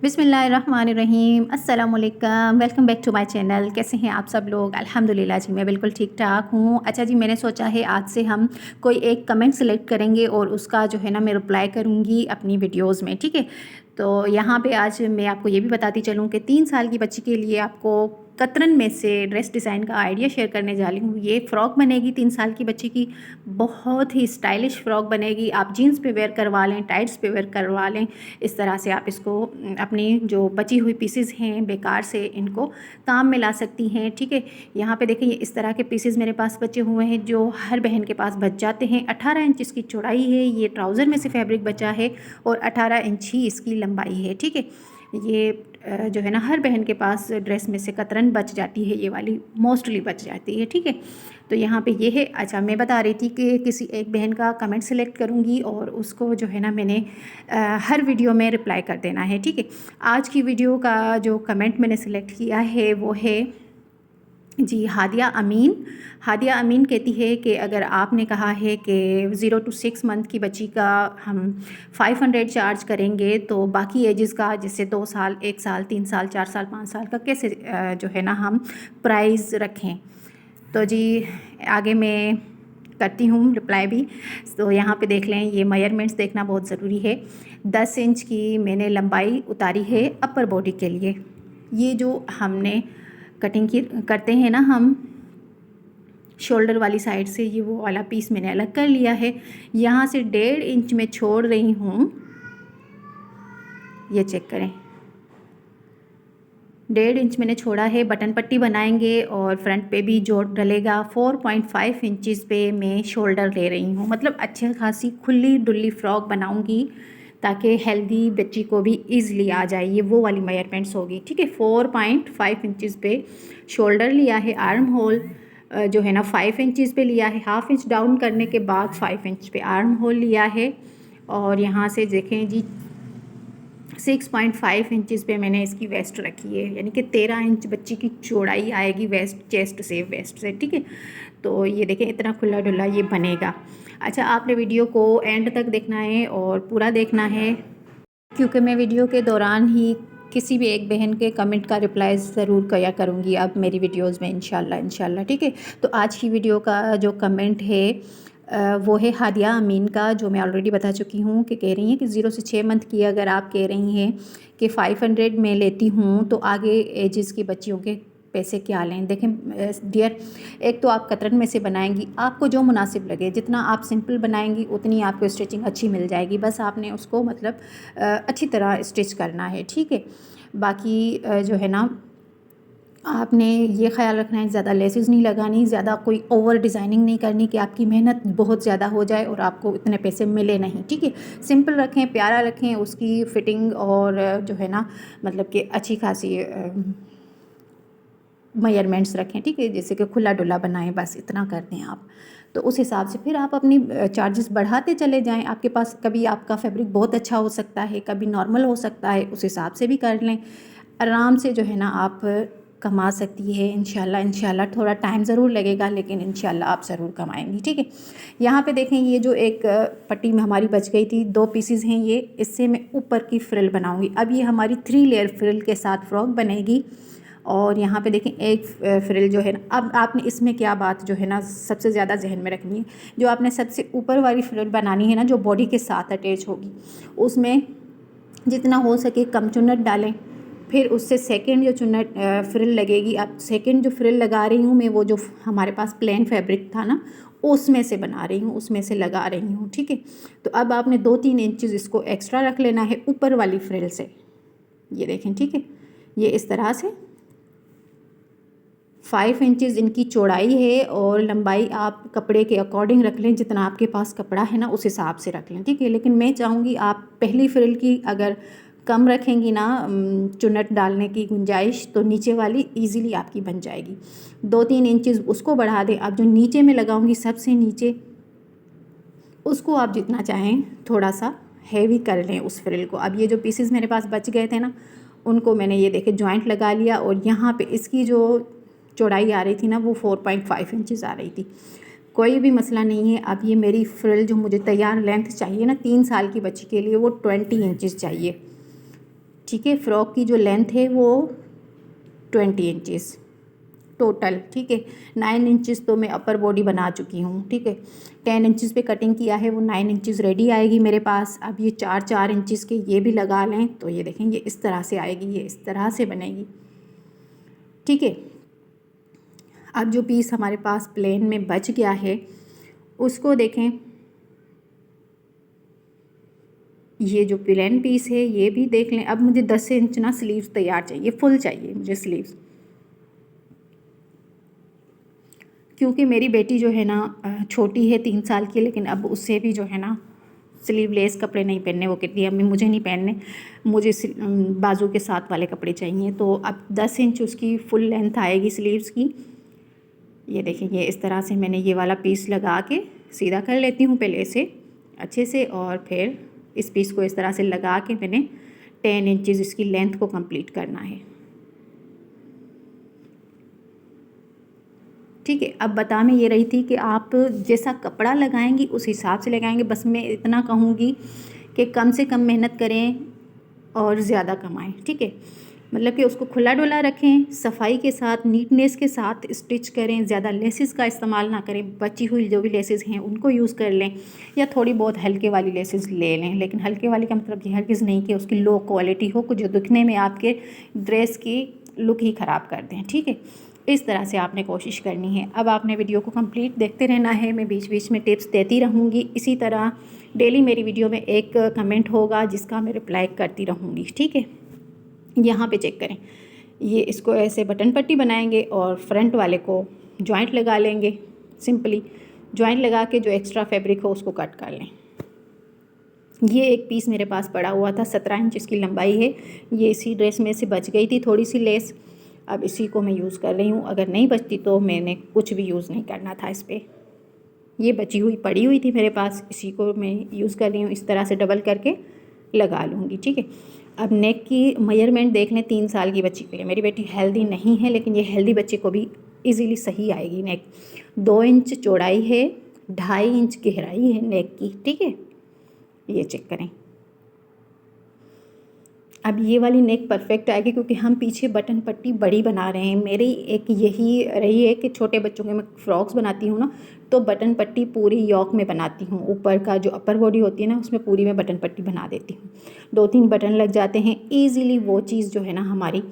बिस्मिल्लाहिर्रहमानिर्रहीम अस्सलामुअलैकुम। Welcome back to my channel. कैसे हैं आप सब लोग? अल्हम्दुलिल्लाह जी, मैं बिल्कुल ठीक ठाक हूँ। अच्छा जी, मैंने सोचा है आज से हम कोई एक कमेंट सेलेक्ट करेंगे और उसका जो है ना मैं रिप्लाई करूँगी अपनी वीडियोज़ में, ठीक है। तो यहाँ पे आज मैं आपको ये भी बताती चलूँ कि 3 साल की बच्ची के लिए आपको कतरन में से ड्रेस डिज़ाइन का आइडिया शेयर करने जा रही हूँ। ये फ़्रॉक बनेगी 3 साल की बच्ची की, बहुत ही स्टाइलिश फ़्रॉक बनेगी। आप जीन्स पे वेयर करवा लें, टाइट्स पे वेयर करवा लें, इस तरह से आप इसको अपनी जो बची हुई पीसेस हैं बेकार से इनको काम में ला सकती हैं, ठीक है। यहाँ पे देखिए, ये इस तरह के पीसेस मेरे पास बचे हुए हैं जो हर बहन के पास बच जाते हैं। 18 इंच इसकी चौड़ाई है, ये ट्राउज़र में से फैब्रिक बचा है और 18 इंच ही इसकी लंबाई है, ठीक है। ये जो है ना हर बहन के पास ड्रेस में से कतरन बच जाती है, ये वाली मोस्टली बच जाती है, ठीक है। तो यहाँ पे ये है। अच्छा, मैं बता रही थी कि किसी एक बहन का कमेंट सेलेक्ट करूँगी और उसको जो है ना मैंने हर वीडियो में रिप्लाई कर देना है, ठीक है। आज की वीडियो का जो कमेंट मैंने सेलेक्ट किया है वो है जी हादिया अमीन। हादिया अमीन कहती है कि अगर आपने कहा है कि 0 to 6 मंथ की बच्ची का हम 500 चार्ज करेंगे तो बाकी एजेस का, जैसे 2 साल, 1 साल, 3 साल, 4 साल, 5 साल का कैसे जो है ना हम प्राइस रखें। तो जी आगे मैं करती हूँ रिप्लाई भी। तो यहाँ पे देख लें, ये मेजरमेंट्स देखना बहुत ज़रूरी है। 10 इंच की मैंने लंबाई उतारी है अपर बॉडी के लिए। ये जो हमने कटिंग की करते हैं ना हम शोल्डर वाली साइड से, ये वो वाला पीस मैंने अलग कर लिया है। यहाँ से 1.5 इंच में छोड़ रही हूँ, ये चेक करें, 1.5 इंच मैंने छोड़ा है। बटन पट्टी बनाएंगे और फ्रंट पे भी जोड़ डलेगा। 4.5 इंचज़ पे मैं शोल्डर ले रही हूँ, मतलब अच्छी खासी खुली डुल्ली फ्रॉक बनाऊँगी ताकि हेल्दी बच्ची को भी ईज़िली आ जाए। ये वो वाली मेजरमेंट्स होगी, ठीक है। 4.5 इंचज़ पे शोल्डर लिया है। आर्म होल जो है ना 5 इंचज़ पे लिया है। हाफ इंच डाउन करने के बाद 5 इंच पे आर्म होल लिया है। और यहाँ से देखें जी 6.5 इंचज़ पे मैंने इसकी वेस्ट रखी है, यानी कि 13 इंच बच्ची की चौड़ाई आएगी वेस्ट, चेस्ट से, वेस्ट से, ठीक है। तो ये देखें, इतना खुला डुला ये बनेगा। अच्छा, आपने वीडियो को एंड तक देखना है और पूरा देखना है, क्योंकि मैं वीडियो के दौरान ही किसी भी एक बहन के कमेंट का रिप्लाई ज़रूर किया करूँगी अब मेरी वीडियोज़ में, इंशाल्लाह, ठीक है। तो आज की वीडियो का जो कमेंट है वो है हादिया अमीन का, जो मैं ऑलरेडी बता चुकी हूँ कि कह रही हैं कि 0 से 6 मंथ की अगर आप कह रही हैं कि 500 में लेती हूँ तो आगे एजेस की बच्चियों के पैसे क्या लें। देखें डियर, एक तो आप कतरन में से बनाएंगी, आपको जो मुनासिब लगे, जितना आप सिंपल बनाएंगी उतनी आपको स्टिचिंग अच्छी मिल जाएगी। बस आपने उसको मतलब अच्छी तरह स्टिच करना है, ठीक है। बाकी जो है ना आपने ये ख्याल रखना है, ज़्यादा लेसेस नहीं लगानी, ज़्यादा कोई ओवर डिज़ाइनिंग नहीं करनी कि आपकी मेहनत बहुत ज़्यादा हो जाए और आपको इतने पैसे मिले नहीं, ठीक है। सिंपल रखें, प्यारा रखें, उसकी फ़िटिंग और जो है ना मतलब कि अच्छी खासी मेजरमेंट्स रखें, ठीक है। जैसे कि खुला डुला बनाएं, बस इतना कर दें आप। तो उस हिसाब से फिर आप अपनी चार्जेस बढ़ाते चले जाएं। आपके पास कभी आपका फैब्रिक बहुत अच्छा हो सकता है, कभी नॉर्मल हो सकता है, उस हिसाब से भी कर लें। आराम से जो है ना आप कमा सकती है इंशाल्लाह। थोड़ा टाइम ज़रूर लगेगा लेकिन इंशाल्लाह आप ज़रूर कमाएंगी, ठीक है। यहाँ पे देखें, ये जो एक पट्टी में हमारी बच गई थी, 2 पीसेस हैं ये, इससे मैं ऊपर की फ्रिल बनाऊँगी। अब ये हमारी 3 लेयर फ्रिल के साथ फ्रॉक बनेगी। और यहाँ पे देखें एक फ्रिल जो है ना, अब आपने इसमें क्या बात जो है ना सबसे ज़्यादा जहन में रखनी है, जो आपने सबसे ऊपर वाली फ्रिल बनानी है ना, जो बॉडी के साथ अटैच होगी, उसमें जितना हो सके कम चुन्नट डालें। फिर उससे सेकंड जो चुन्नट फ्रिल लगेगी, अब सेकंड जो फ्रिल लगा रही हूँ मैं, वो जो हमारे पास प्लेन फैब्रिक था ना उसमें से बना रही हूँ, उसमें से लगा रही हूँ, ठीक है। तो अब आपने 2-3 इंचज़ इसको एक्स्ट्रा रख लेना है ऊपर वाली फ्रिल से, ये देखें, ठीक है। ये इस तरह से 5 इंचज़ इनकी चौड़ाई है और लंबाई आप कपड़े के अकॉर्डिंग रख लें, जितना आपके पास कपड़ा है ना उस हिसाब से रख लें, ठीक है। लेकिन मैं चाहूँगी आप पहली फ्रिल की अगर कम रखेंगी ना चुन्नट डालने की गुंजाइश, तो नीचे वाली इजीली आपकी बन जाएगी। 2-3 इंचज़ उसको बढ़ा दें। अब जो नीचे में लगाऊंगी सबसे नीचे, उसको आप जितना चाहें थोड़ा सा हैवी कर लें उस फ्रिल को। अब ये जो पीसेस मेरे पास बच गए थे ना, उनको मैंने ये देखे जॉइंट लगा लिया और यहाँ पे इसकी जो चौड़ाई आ रही थी ना वो 4.5 इंचज़ आ रही थी। कोई भी मसला नहीं है। अब ये मेरी फ्रिल जो मुझे तैयार लेंथ चाहिए ना 3 साल की बच्ची के लिए, वो 20 इंचज़ चाहिए। ठीक है। फ़्रॉक की जो लेंथ है वो 20 इंचज़ टोटल, ठीक है। 9 इंचज़ तो मैं अपर बॉडी बना चुकी हूँ, ठीक है। 10 इंचज़ पे कटिंग किया है, वो 9 इंचज़ रेडी आएगी मेरे पास। अब ये 4 इंचज़ के ये भी लगा लें तो ये देखें ये इस तरह से आएगी, ये इस तरह से बनेगी, ठीक है। अब जो पीस हमारे पास प्लेन में बच गया है उसको देखें, ये जो प्लेन पीस है ये भी देख लें। अब मुझे 10 इंच ना स्लीव्स तैयार चाहिए, फुल चाहिए मुझे स्लीव्स, क्योंकि मेरी बेटी जो है ना छोटी है, 3 साल की, लेकिन अब उससे भी जो है ना स्लीवलेस कपड़े नहीं पहनने। वो कहती है अम्मी मुझे नहीं पहनने, मुझे बाजू के साथ वाले कपड़े चाहिए। तो अब 10 इंच उसकी फुल लेंथ आएगी स्लीव्स की। ये देखिए ये इस तरह से मैंने ये वाला पीस लगा के सीधा कर लेती हूँ पहले से अच्छे से, और फिर इस पीस को इस तरह से लगा के मैंने 10 इंचज़ इसकी लेंथ को कंप्लीट करना है, ठीक है। अब बता मैं ये रही थी कि आप जैसा कपड़ा लगाएंगी उस हिसाब से लगाएंगे। बस मैं इतना कहूँगी कि कम से कम मेहनत करें और ज़्यादा कमाएं, ठीक है। मतलब कि उसको खुला डुला रखें, सफाई के साथ, नीटनेस के साथ स्टिच करें। ज़्यादा लेसेस का इस्तेमाल ना करें, बची हुई जो भी लेसेस हैं उनको यूज़ कर लें, या थोड़ी बहुत हल्के वाली लेसेस ले लें। लेकिन हल्के वाली का मतलब ये हरगिज़ नहीं कि उसकी लो क्वालिटी हो, कुछ जो दिखने में आपके ड्रेस की लुक ही ख़राब कर दें, ठीक है। इस तरह से आपने कोशिश करनी है। अब आपने वीडियो को कंप्लीट देखते रहना है, मैं बीच बीच में टिप्स देती रहूँगी। इसी तरह डेली मेरी वीडियो में एक कमेंट होगा जिसका मैं रिप्लाई करती रहूँगी, ठीक है। यहाँ पे चेक करें, ये इसको ऐसे बटन पट्टी बनाएंगे और फ्रंट वाले को जॉइंट लगा लेंगे। सिंपली जॉइंट लगा के जो एक्स्ट्रा फैब्रिक हो उसको कट कर लें। ये एक पीस मेरे पास पड़ा हुआ था, 17 इंच इसकी लंबाई है। ये इसी ड्रेस में से बच गई थी थोड़ी सी लेस, अब इसी को मैं यूज़ कर रही हूँ। अगर नहीं बचती तो मैंने कुछ भी यूज़ नहीं करना था इस पर। ये बची हुई पड़ी हुई थी मेरे पास, इसी को मैं यूज़ कर रही हूँ। इस तरह से डबल करके लगा लूँगी, ठीक है। अब नेक की मेजरमेंट देख लें 3 साल की बच्ची के लिए। मेरी बेटी हेल्दी नहीं है, लेकिन ये हेल्दी बच्चे को भी इजीली सही आएगी नेक। 2 इंच चौड़ाई है, 2.5 इंच गहराई है नेक की, ठीक है। ये चेक करें, अब ये वाली नेक परफेक्ट आएगी क्योंकि हम पीछे बटन पट्टी बड़ी बना रहे हैं। मेरी एक यही रही है कि छोटे बच्चों के मैं फ्रॉक्स बनाती हूँ ना, तो बटन पट्टी पूरी यॉक में बनाती हूँ। ऊपर का जो अपर बॉडी होती है ना उसमें पूरी मैं बटन पट्टी बना देती हूँ। 2-3 बटन लग जाते हैं ईज़िली, वो चीज़ जो है ना हमारी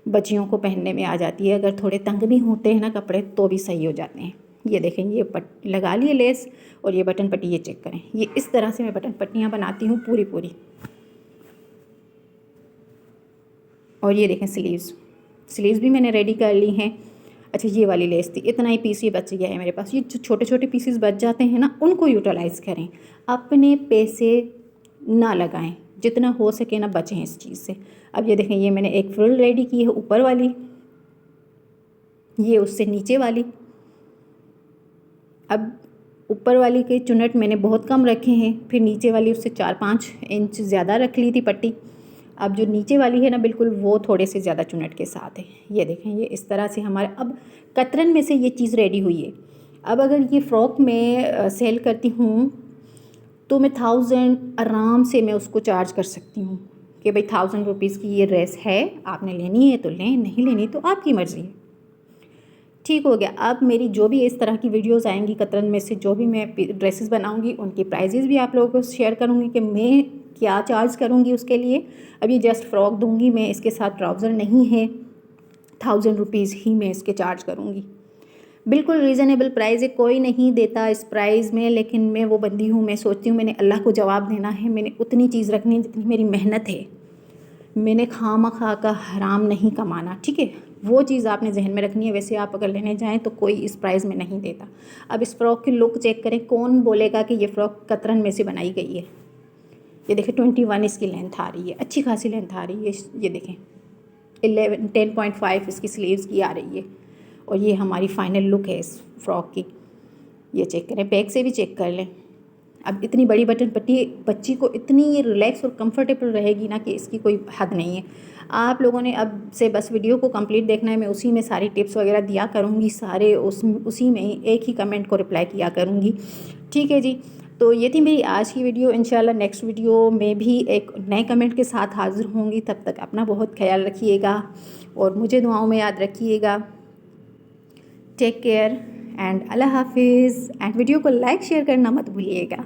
बच्चियों को पहनने में आ जाती है। अगर थोड़े तंग भी होते हैं ना कपड़े तो भी सही हो जाते हैं। ये देखें, ये लगा लिए लेस और ये बटन पट्टी, ये चेक करें। ये इस तरह से मैं बटन पट्टियाँ बनाती हूँ पूरी पूरी। और ये देखें स्लीव्स भी मैंने रेडी कर ली हैं। अच्छा, ये वाली लेस थी, इतना ही पीस ये बच गया है मेरे पास। ये जो छोटे छोटे पीसेस बच जाते हैं ना उनको यूटिलाइज़ करें, अपने पैसे ना लगाएं, जितना हो सके ना बचें इस चीज़ से। अब ये देखें, ये मैंने एक फ्रिल रेडी की है ऊपर वाली, ये उससे नीचे वाली। अब ऊपर वाली के चुनट मैंने बहुत कम रखे हैं, फिर नीचे वाली उससे 4-5 इंच ज़्यादा रख ली थी पट्टी। अब जो नीचे वाली है ना बिल्कुल वो थोड़े से ज़्यादा चुनट के साथ है। ये देखें, ये इस तरह से हमारे अब कतरन में से ये चीज़ रेडी हुई है। अब अगर ये फ़्रॉक में सेल करती हूँ तो मैं 1000 आराम से मैं उसको चार्ज कर सकती हूँ कि भाई 1000 रुपीज़ की ये ड्रेस है, आपने लेनी है तो लें, नहीं लेनी तो आपकी मर्ज़ी है। ठीक हो गया। अब मेरी जो भी इस तरह की वीडियोस आएंगी कतरन में से, जो भी मैं ड्रेसेस बनाऊंगी उनकी प्राइजेज़ भी आप लोगों को शेयर करूंगी कि मैं क्या चार्ज करूंगी उसके लिए। अब ये जस्ट फ्रॉक दूंगी मैं, इसके साथ ट्राउज़र नहीं है, 1000 रुपीज़ ही मैं इसके चार्ज करूंगी। बिल्कुल रीज़नेबल प्राइस है, कोई नहीं देता इस प्राइस में, लेकिन मैं वो बंदी हूँ, मैं सोचती हूँ मैंने अल्लाह को जवाब देना है, मैंने उतनी चीज़ रखनी है जितनी मेरी मेहनत है। मैंने खामखा का हराम नहीं कमाना, ठीक है। वो चीज़ आपने जहन में रखनी है। वैसे आप अगर लेने जाएं तो कोई इस प्राइस में नहीं देता। अब इस फ़्रॉक की लुक चेक करें, कौन बोलेगा कि ये फ़्रॉक कतरन में से बनाई गई है। ये देखें 21 इसकी लेंथ आ रही है, अच्छी खासी लेंथ आ रही है। ये देखें 10.5 इसकी स्लीव्स की आ रही है। और ये हमारी फ़ाइनल लुक है इस फ़्रॉक की। ये चेक करें, बैक से भी चेक कर लें। अब इतनी बड़ी बटन पट्टी बच्ची को इतनी रिलैक्स और कंफर्टेबल रहेगी ना कि इसकी कोई हद नहीं है। आप लोगों ने अब से बस वीडियो को कंप्लीट देखना है, मैं उसी में सारी टिप्स वगैरह दिया करूँगी, सारे उसी में एक ही कमेंट को रिप्लाई किया करूँगी, ठीक है जी। तो ये थी मेरी आज की वीडियो। इंशाल्लाह नेक्स्ट वीडियो में भी एक नए कमेंट के साथ हाज़िर होंगी। तब तक अपना बहुत ख्याल रखिएगा और मुझे दुआओं में याद रखिएगा। टेक केयर एंड अल्लाह हाफिज़। एंड वीडियो को लाइक शेयर करना मत भूलिएगा।